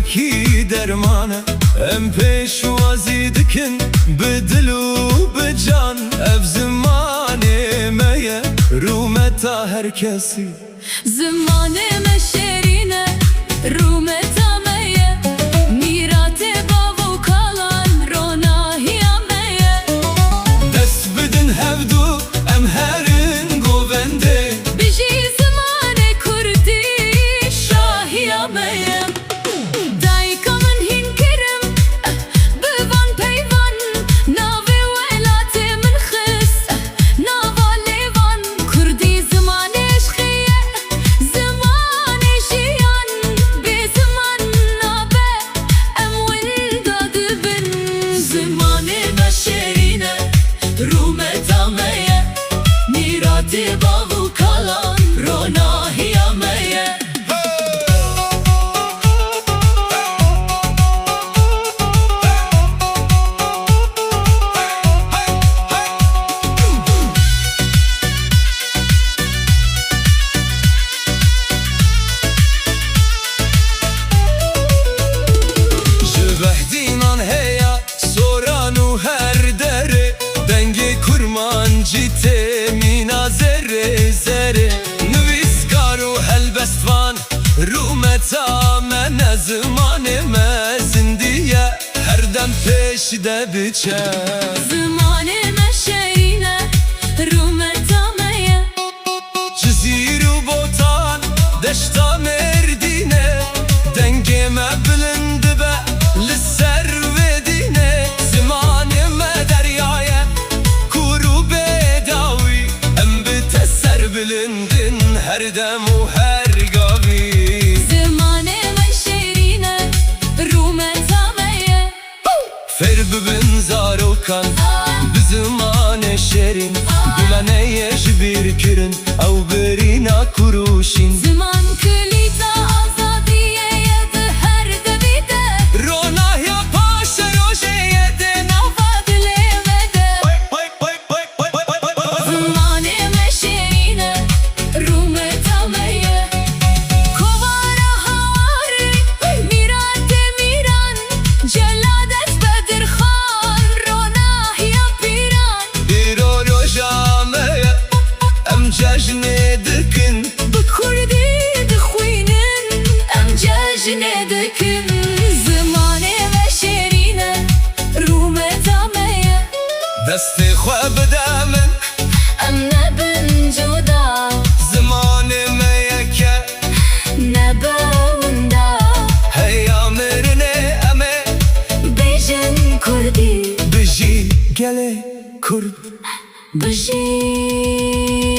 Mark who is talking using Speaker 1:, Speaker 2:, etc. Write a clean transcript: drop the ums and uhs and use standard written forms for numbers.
Speaker 1: وکی درمانه ام پیشوازی دکن بدل و بجان اف زمانه میه رومتا هر کسی
Speaker 2: زمانه ما شیرینه رومتا میه میرات باو کالان روناهی میه
Speaker 1: دست بدن هفدو ام هرن گوونده
Speaker 2: بجی زمانه کردی شاهی میه دایکا من هین کرم بوان پیوان ناوی ولات من خس ناوا لیوان کردی زمانش خیه زمانه جیان بی زمان نابه ام ونداد بن زمانه ما شیرینه رومتا میه میرات باو کالان روناهی میه
Speaker 1: جبهدینان هیا سورانو هر دره دنگ کرمان جیته مینا زره زره نویسکارو هلبستوان رومتا من زمان مزندیه هر دم پیش ده بچه
Speaker 2: زمانه ما شیرینه رومتا میه
Speaker 1: جزیرو بوتان دشتا مردینه دنگ ما بلند به لسر ودینه زمان ما دریایه کورو بداوی ام بتسر بلندن هر دم و هر گاوی
Speaker 2: زمانه ما شیرینه رومتا میه
Speaker 1: فر ببن زاروکان بزمان شیرین بلانه یجبیر کرن او برینا کروشین
Speaker 2: زمان کلیتا آزادیه یده هر دویده
Speaker 1: روناهی پاش روشه یده
Speaker 2: نفادله وده زمانه ما شیرینه رومتا میه کوارا هاری میرات میران جلادت بدرخان روناهی پیران
Speaker 1: ایرو رو جامعه ام جشن دکن
Speaker 2: بکردی دخوینن ام جشن دکن زمانه ما شیرینه رومتا میه
Speaker 1: دست خواه بدامن
Speaker 2: ام نبن جدا
Speaker 1: زمان میه که
Speaker 2: نبوندا
Speaker 1: هیا مرنه امه
Speaker 2: بیجن کردی
Speaker 1: بجی گله کرد
Speaker 2: بجی